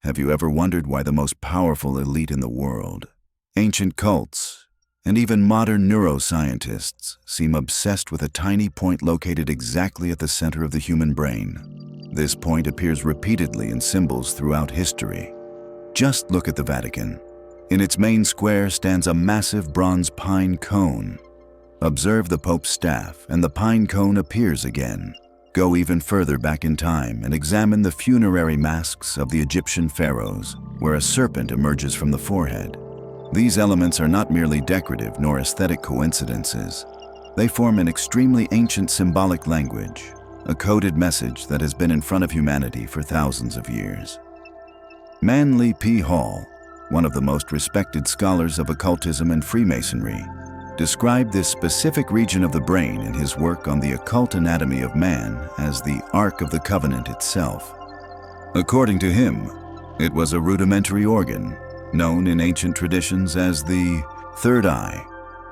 Have you ever wondered why the most powerful elite in the world, ancient cults, and even modern neuroscientists seem obsessed with a tiny point located exactly at the center of the human brain? This point appears repeatedly in symbols throughout history. Just look at the Vatican. In its main square stands a massive bronze pine cone. Observe the Pope's staff, and the pine cone appears again. Go even further back in time and examine the funerary masks of the Egyptian pharaohs, where a serpent emerges from the forehead. These elements are not merely decorative nor aesthetic coincidences. They form an extremely ancient symbolic language, a coded message that has been in front of humanity for thousands of years. Manly P. Hall, one of the most respected scholars of occultism and Freemasonry, described this specific region of the brain in his work on the occult anatomy of man as the Ark of the Covenant itself. According to him, it was a rudimentary organ, known in ancient traditions as the third eye,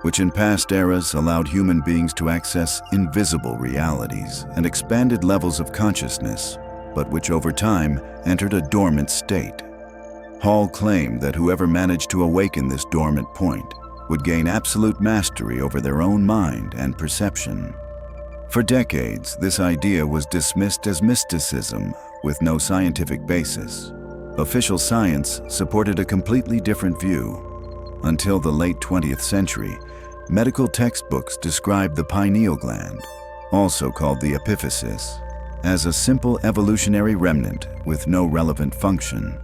which in past eras allowed human beings to access invisible realities and expanded levels of consciousness, but which over time entered a dormant state. Hall claimed that whoever managed to awaken this dormant point would gain absolute mastery over their own mind and perception. For decades, this idea was dismissed as mysticism with no scientific basis. Official science supported a completely different view. Until the late 20th century, medical textbooks described the pineal gland, also called the epiphysis, as a simple evolutionary remnant with no relevant function.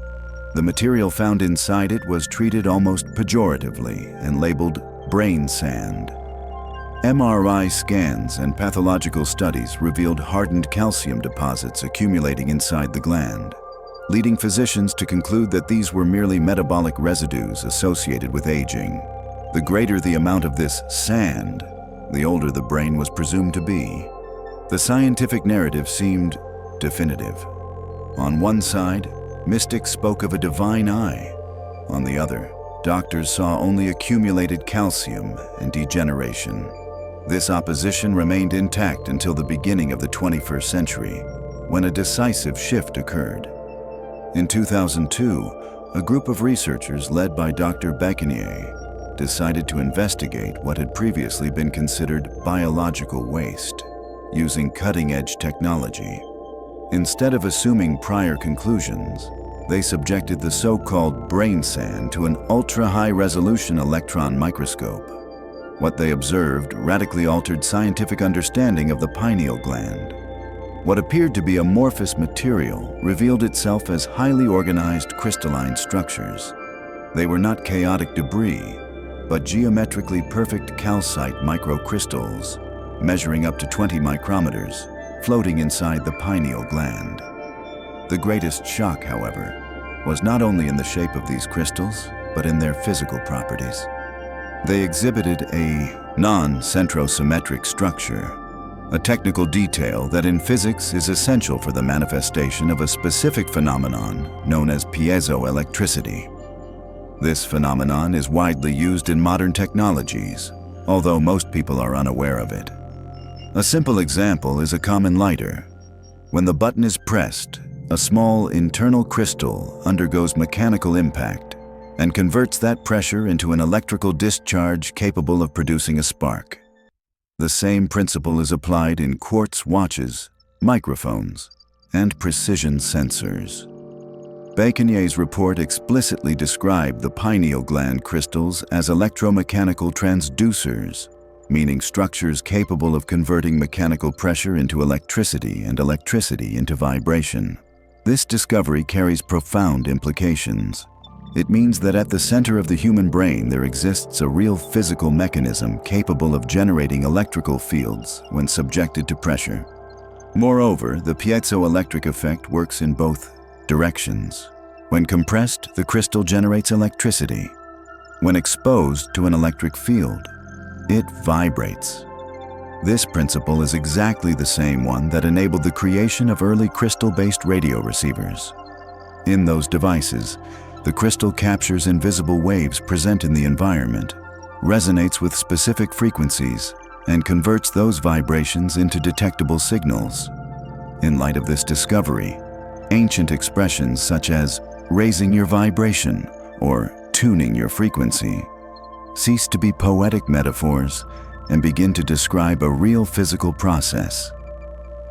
The material found inside it was treated almost pejoratively and labeled brain sand. MRI scans and pathological studies revealed hardened calcium deposits accumulating inside the gland, leading physicians to conclude that these were merely metabolic residues associated with aging. The greater the amount of this sand, the older the brain was presumed to be. The scientific narrative seemed definitive. On one side, mystics spoke of a divine eye. On the other, doctors saw only accumulated calcium and degeneration. This opposition remained intact until the beginning of the 21st century, when a decisive shift occurred. In 2002, a group of researchers led by Dr. Becquinier decided to investigate what had previously been considered biological waste, using cutting-edge technology. Instead of assuming prior conclusions, they subjected the so-called brain sand to an ultra-high-resolution electron microscope. What they observed radically altered scientific understanding of the pineal gland. What appeared to be amorphous material revealed itself as highly organized crystalline structures. They were not chaotic debris, but geometrically perfect calcite microcrystals, measuring up to 20 micrometers, floating inside the pineal gland. The greatest shock, however, was not only in the shape of these crystals, but in their physical properties. They exhibited a non-centrosymmetric structure, a technical detail that in physics is essential for the manifestation of a specific phenomenon known as piezoelectricity. This phenomenon is widely used in modern technologies, although most people are unaware of it. A simple example is a common lighter. When the button is pressed, a small internal crystal undergoes mechanical impact and converts that pressure into an electrical discharge capable of producing a spark. The same principle is applied in quartz watches, microphones, and precision sensors. Becquinier's report explicitly described the pineal gland crystals as electromechanical transducers, meaning structures capable of converting mechanical pressure into electricity and electricity into vibration. This discovery carries profound implications. It means that at the center of the human brain there exists a real physical mechanism capable of generating electrical fields when subjected to pressure. Moreover, the piezoelectric effect works in both directions. When compressed, the crystal generates electricity. When exposed to an electric field, it vibrates. This principle is exactly the same one that enabled the creation of early crystal-based radio receivers. In those devices, the crystal captures invisible waves present in the environment, resonates with specific frequencies, and converts those vibrations into detectable signals. In light of this discovery, ancient expressions such as raising your vibration or tuning your frequency. Cease to be poetic metaphors and begin to describe a real physical process.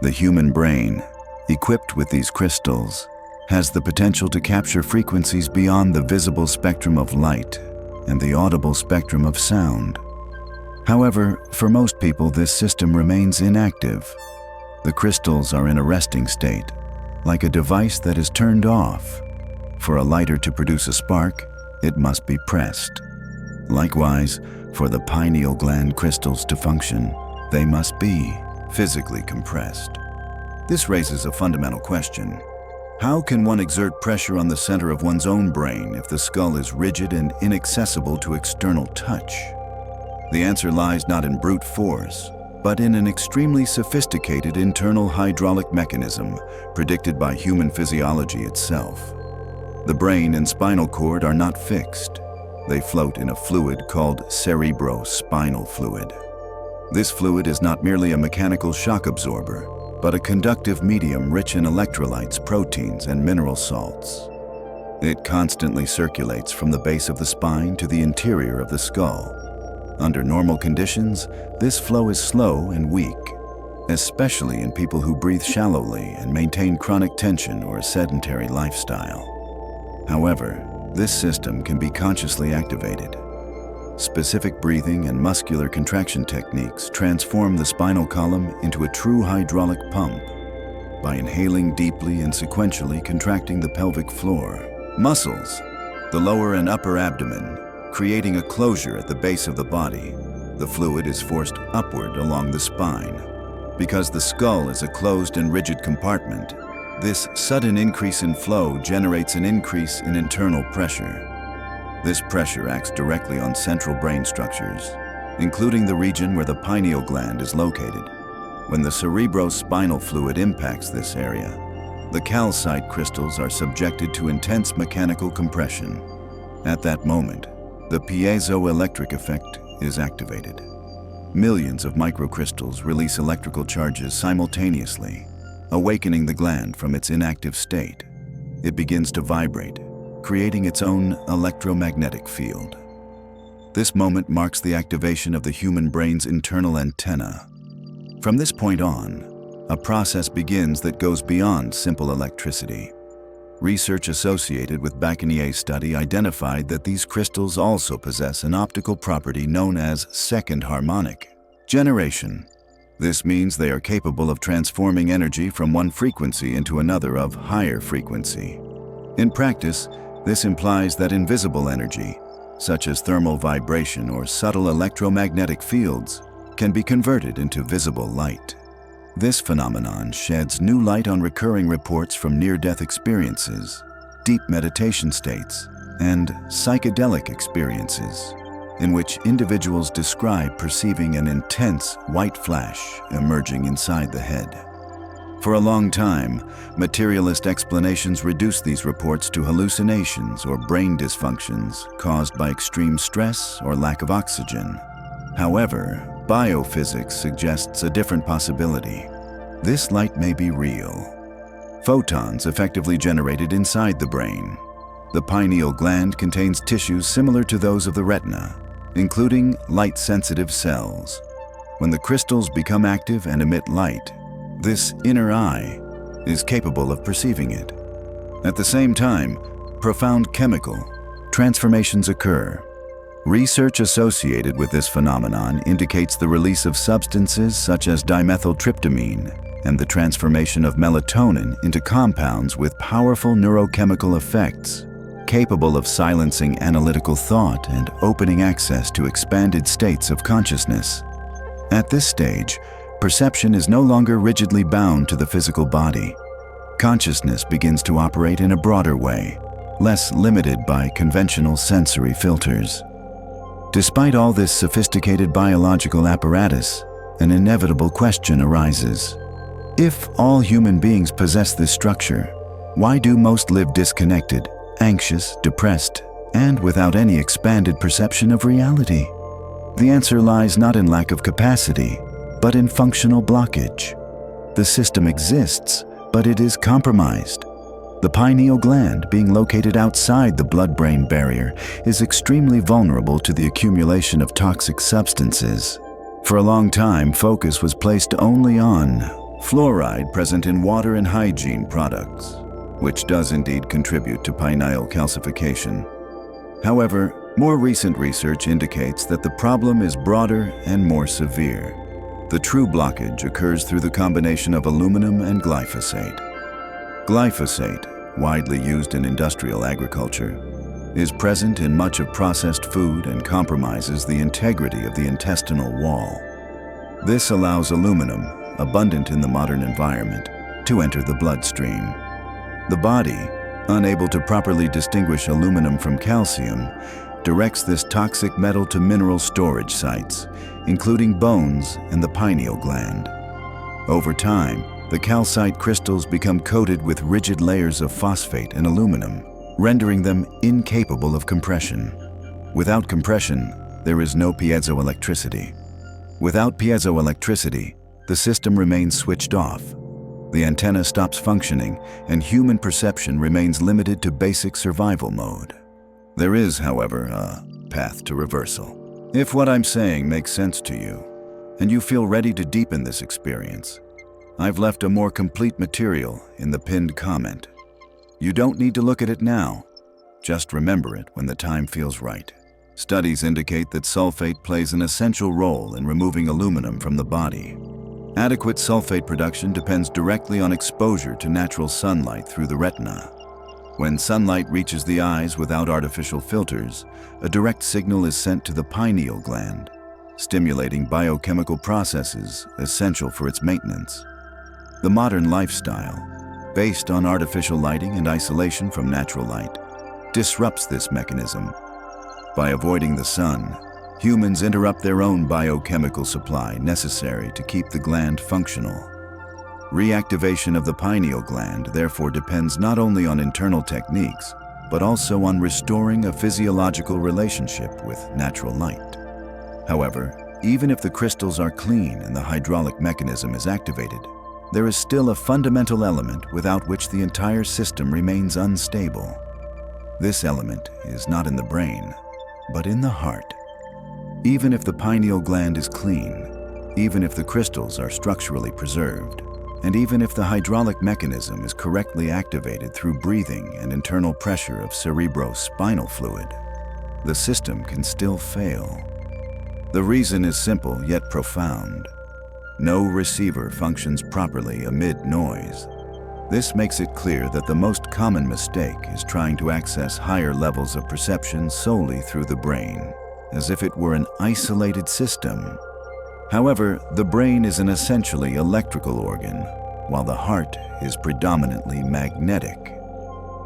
The human brain, equipped with these crystals, has the potential to capture frequencies beyond the visible spectrum of light and the audible spectrum of sound. However, for most people, this system remains inactive. The crystals are in a resting state, like a device that is turned off. For a lighter to produce a spark, it must be pressed. Likewise, for the pineal gland crystals to function, they must be physically compressed. This raises a fundamental question. How can one exert pressure on the center of one's own brain if the skull is rigid and inaccessible to external touch? The answer lies not in brute force, but in an extremely sophisticated internal hydraulic mechanism predicted by human physiology itself. The brain and spinal cord are not fixed. They float in a fluid called cerebrospinal fluid. This fluid is not merely a mechanical shock absorber, but a conductive medium rich in electrolytes, proteins, and mineral salts. It constantly circulates from the base of the spine to the interior of the skull. Under normal conditions, this flow is slow and weak, especially in people who breathe shallowly and maintain chronic tension or a sedentary lifestyle. However, this system can be consciously activated. Specific breathing and muscular contraction techniques transform the spinal column into a true hydraulic pump by inhaling deeply and sequentially contracting the pelvic floor. Muscles, the lower and upper abdomen, creating a closure at the base of the body. The fluid is forced upward along the spine. Because the skull is a closed and rigid compartment, this sudden increase in flow generates an increase in internal pressure. This pressure acts directly on central brain structures, including the region where the pineal gland is located. When the cerebrospinal fluid impacts this area, the calcite crystals are subjected to intense mechanical compression. At that moment, the piezoelectric effect is activated. Millions of microcrystals release electrical charges simultaneously, awakening the gland from its inactive state. It begins to vibrate, creating its own electromagnetic field. This moment marks the activation of the human brain's internal antenna. From this point on, a process begins that goes beyond simple electricity. Research associated with Bacconier's study identified that these crystals also possess an optical property known as second harmonic generation. This means they are capable of transforming energy from one frequency into another of higher frequency. In practice, this implies that invisible energy, such as thermal vibration or subtle electromagnetic fields, can be converted into visible light. This phenomenon sheds new light on recurring reports from near-death experiences, deep meditation states, and psychedelic experiences, in which individuals describe perceiving an intense white flash emerging inside the head. For a long time, materialist explanations reduced these reports to hallucinations or brain dysfunctions caused by extreme stress or lack of oxygen. However, biophysics suggests a different possibility. This light may be real. Photons effectively generated inside the brain. The pineal gland contains tissues similar to those of the retina, including light-sensitive cells. When the crystals become active and emit light, this inner eye is capable of perceiving it. At the same time, profound chemical transformations occur. Research associated with this phenomenon indicates the release of substances such as dimethyltryptamine and the transformation of melatonin into compounds with powerful neurochemical effects, capable of silencing analytical thought and opening access to expanded states of consciousness. At this stage, perception is no longer rigidly bound to the physical body. Consciousness begins to operate in a broader way, less limited by conventional sensory filters. Despite all this sophisticated biological apparatus, an inevitable question arises. If all human beings possess this structure, why do most live disconnected, anxious, depressed, and without any expanded perception of reality? The answer lies not in lack of capacity, but in functional blockage. The system exists, but it is compromised. The pineal gland, being located outside the blood-brain barrier, is extremely vulnerable to the accumulation of toxic substances. For a long time, focus was placed only on fluoride present in water and hygiene products, which does indeed contribute to pineal calcification. However, more recent research indicates that the problem is broader and more severe. The true blockage occurs through the combination of aluminum and glyphosate. Glyphosate, widely used in industrial agriculture, is present in much of processed food and compromises the integrity of the intestinal wall. This allows aluminum, abundant in the modern environment, to enter the bloodstream. The body, unable to properly distinguish aluminum from calcium, directs this toxic metal to mineral storage sites, including bones and the pineal gland. Over time, the calcite crystals become coated with rigid layers of phosphate and aluminum, rendering them incapable of compression. Without compression, there is no piezoelectricity. Without piezoelectricity, the system remains switched off. The antenna stops functioning, and human perception remains limited to basic survival mode. There is, however, a path to reversal. If what I'm saying makes sense to you, and you feel ready to deepen this experience, I've left a more complete material in the pinned comment. You don't need to look at it now. Just remember it when the time feels right. Studies indicate that sulfate plays an essential role in removing aluminum from the body. Adequate sulfate production depends directly on exposure to natural sunlight through the retina. When sunlight reaches the eyes without artificial filters, a direct signal is sent to the pineal gland, stimulating biochemical processes essential for its maintenance. The modern lifestyle, based on artificial lighting and isolation from natural light, disrupts this mechanism. By avoiding the sun, humans interrupt their own biochemical supply necessary to keep the gland functional. Reactivation of the pineal gland therefore depends not only on internal techniques, but also on restoring a physiological relationship with natural light. However, even if the crystals are clean and the hydraulic mechanism is activated, there is still a fundamental element without which the entire system remains unstable. This element is not in the brain, but in the heart. Even if the pineal gland is clean, even if the crystals are structurally preserved, and even if the hydraulic mechanism is correctly activated through breathing and internal pressure of cerebrospinal fluid, the system can still fail. The reason is simple yet profound. No receiver functions properly amid noise. This makes it clear that the most common mistake is trying to access higher levels of perception solely through the brain, as if it were an isolated system. However, the brain is an essentially electrical organ, while the heart is predominantly magnetic.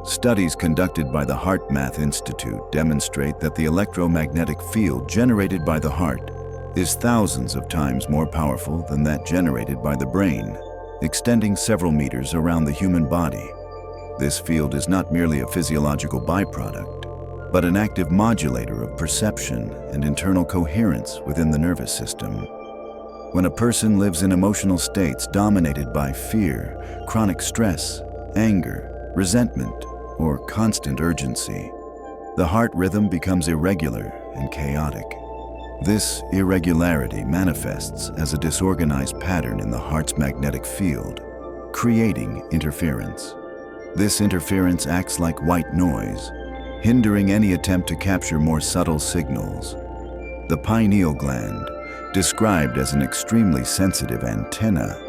Studies conducted by the HeartMath Institute demonstrate that the electromagnetic field generated by the heart is thousands of times more powerful than that generated by the brain, extending several meters around the human body. This field is not merely a physiological byproduct, but an active modulator of perception and internal coherence within the nervous system. When a person lives in emotional states dominated by fear, chronic stress, anger, resentment, or constant urgency, the heart rhythm becomes irregular and chaotic. This irregularity manifests as a disorganized pattern in the heart's magnetic field, creating interference. This interference acts like white noise, hindering any attempt to capture more subtle signals. The pineal gland, described as an extremely sensitive antenna,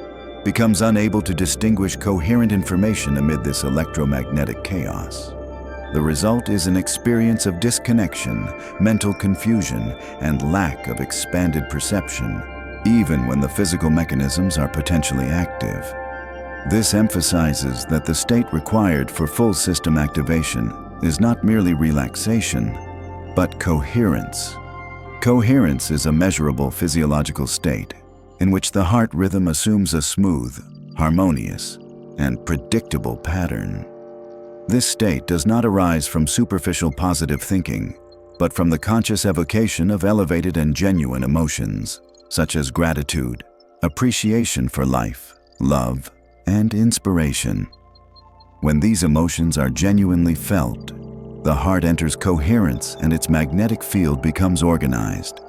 becomes unable to distinguish coherent information amid this electromagnetic chaos. The result is an experience of disconnection, mental confusion, and lack of expanded perception, even when the physical mechanisms are potentially active. This emphasizes that the state required for full system activation is not merely relaxation, but coherence. Coherence is a measurable physiological state in which the heart rhythm assumes a smooth, harmonious, and predictable pattern. This state does not arise from superficial positive thinking, but from the conscious evocation of elevated and genuine emotions, such as gratitude, appreciation for life, love, and inspiration. When these emotions are genuinely felt, the heart enters coherence and its magnetic field becomes organized.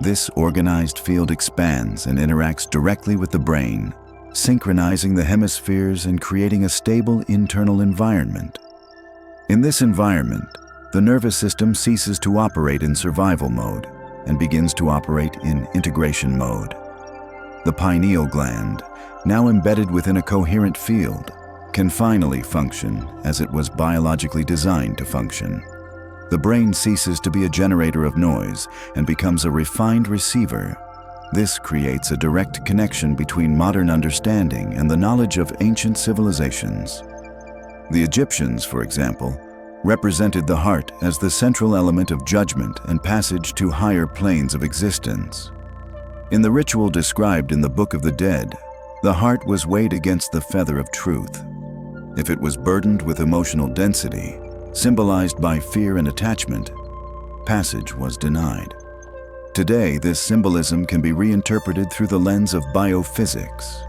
This organized field expands and interacts directly with the brain, synchronizing the hemispheres and creating a stable internal environment. In this environment, the nervous system ceases to operate in survival mode and begins to operate in integration mode. The pineal gland, now embedded within a coherent field, can finally function as it was biologically designed to function. The brain ceases to be a generator of noise and becomes a refined receiver. This creates a direct connection between modern understanding and the knowledge of ancient civilizations. The Egyptians, for example, represented the heart as the central element of judgment and passage to higher planes of existence. In the ritual described in the Book of the Dead, the heart was weighed against the feather of truth. If it was burdened with emotional density, symbolized by fear and attachment, passage was denied. Today, this symbolism can be reinterpreted through the lens of biophysics.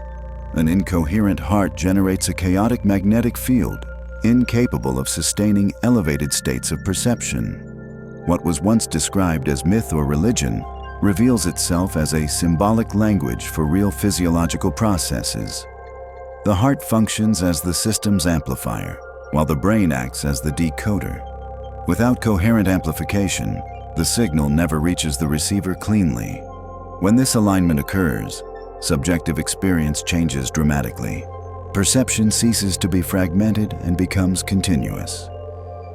An incoherent heart generates a chaotic magnetic field, incapable of sustaining elevated states of perception. What was once described as myth or religion reveals itself as a symbolic language for real physiological processes. The heart functions as the system's amplifier, while the brain acts as the decoder. Without coherent amplification, the signal never reaches the receiver cleanly. When this alignment occurs, subjective experience changes dramatically. Perception ceases to be fragmented and becomes continuous.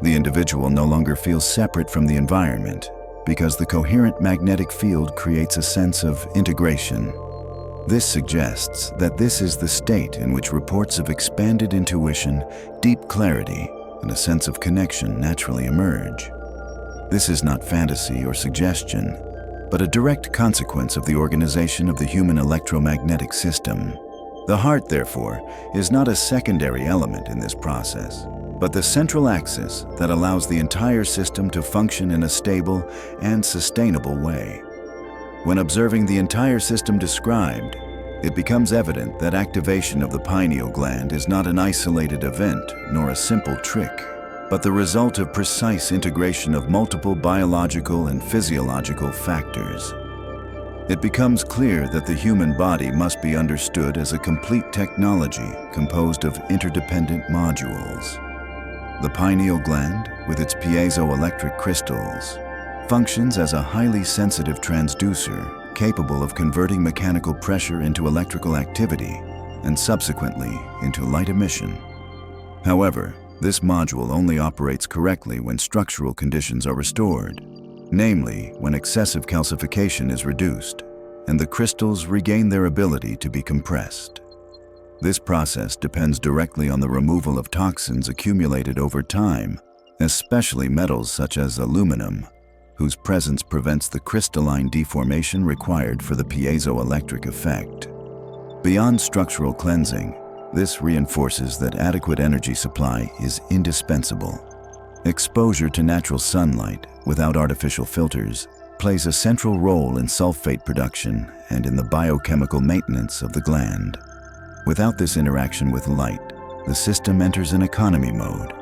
The individual no longer feels separate from the environment because the coherent magnetic field creates a sense of integration. This suggests that this is the state in which reports of expanded intuition, deep clarity, and a sense of connection naturally emerge. This is not fantasy or suggestion, but a direct consequence of the organization of the human electromagnetic system. The heart, therefore, is not a secondary element in this process, but the central axis that allows the entire system to function in a stable and sustainable way. When observing the entire system described, it becomes evident that activation of the pineal gland is not an isolated event nor a simple trick, but the result of precise integration of multiple biological and physiological factors. It becomes clear that the human body must be understood as a complete technology composed of interdependent modules. The pineal gland, with its piezoelectric crystals, functions as a highly sensitive transducer capable of converting mechanical pressure into electrical activity and subsequently into light emission. However, this module only operates correctly when structural conditions are restored, namely when excessive calcification is reduced and the crystals regain their ability to be compressed. This process depends directly on the removal of toxins accumulated over time, especially metals such as aluminum, whose presence prevents the crystalline deformation required for the piezoelectric effect. Beyond structural cleansing, this reinforces that adequate energy supply is indispensable. Exposure to natural sunlight without artificial filters plays a central role in sulfate production and in the biochemical maintenance of the gland. Without this interaction with light, the system enters an economy mode,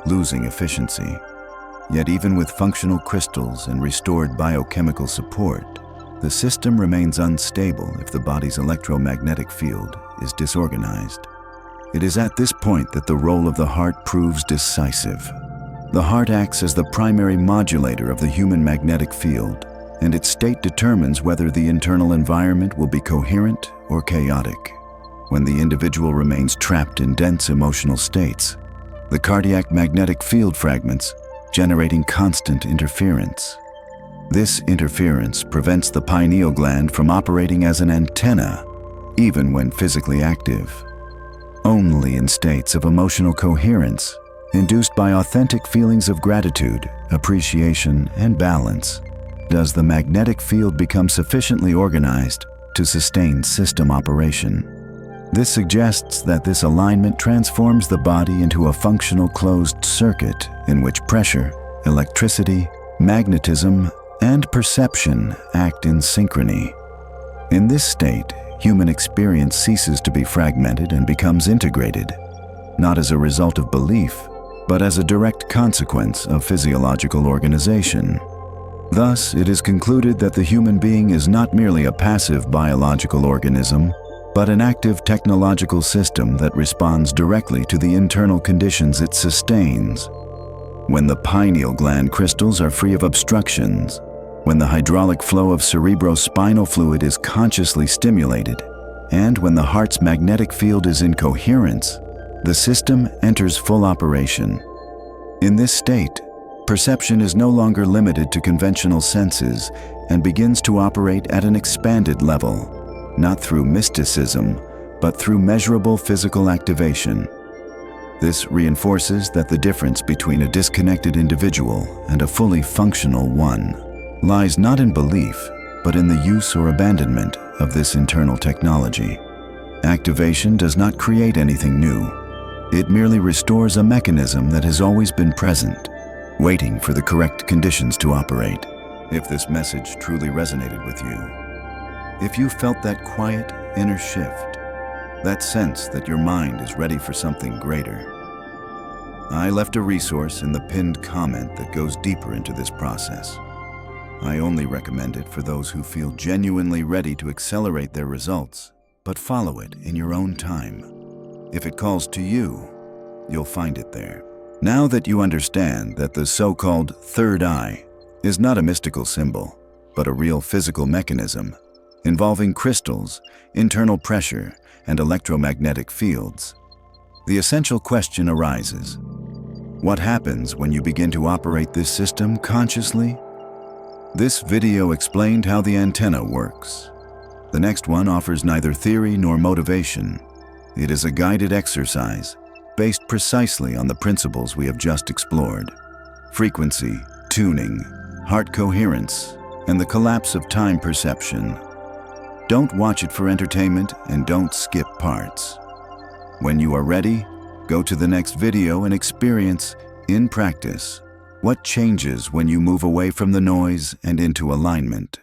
losing efficiency. Yet even with functional crystals and restored biochemical support, the system remains unstable if the body's electromagnetic field is disorganized. It is at this point that the role of the heart proves decisive. The heart acts as the primary modulator of the human magnetic field, and its state determines whether the internal environment will be coherent or chaotic. When the individual remains trapped in dense emotional states, the cardiac magnetic field fragments, generating constant interference. This interference prevents the pineal gland from operating as an antenna, even when physically active. Only in states of emotional coherence, induced by authentic feelings of gratitude, appreciation, and balance, does the magnetic field become sufficiently organized to sustain system operation. This suggests that this alignment transforms the body into a functional closed circuit in which pressure, electricity, magnetism, and perception act in synchrony. In this state, human experience ceases to be fragmented and becomes integrated. not as a result of belief, but as a direct consequence of physiological organization. Thus, it is concluded that the human being is not merely a passive biological organism, but an active technological system that responds directly to the internal conditions it sustains. When the pineal gland crystals are free of obstructions, when the hydraulic flow of cerebrospinal fluid is consciously stimulated, and when the heart's magnetic field is in coherence, the system enters full operation. In this state, perception is no longer limited to conventional senses and begins to operate at an expanded level, not through mysticism, but through measurable physical activation. This reinforces that the difference between a disconnected individual and a fully functional one lies not in belief, but in the use or abandonment of this internal technology. Activation does not create anything new. It merely restores a mechanism that has always been present, waiting for the correct conditions to operate. If this message truly resonated with you, if you felt that quiet inner shift, that sense that your mind is ready for something greater, I left a resource in the pinned comment that goes deeper into this process. I only recommend it for those who feel genuinely ready to accelerate their results, but follow it in your own time. If it calls to you, you'll find it there. Now that you understand that the so-called third eye is not a mystical symbol, but a real physical mechanism involving crystals, internal pressure, and electromagnetic fields, the essential question arises: what happens when you begin to operate this system consciously? This video explained how the antenna works. The next one offers neither theory nor motivation. It is a guided exercise based precisely on the principles we have just explored: frequency, tuning, heart coherence, and the collapse of time perception. Don't watch it for entertainment and don't skip parts. When you are ready, go to the next video and experience, in practice, what changes when you move away from the noise and into alignment.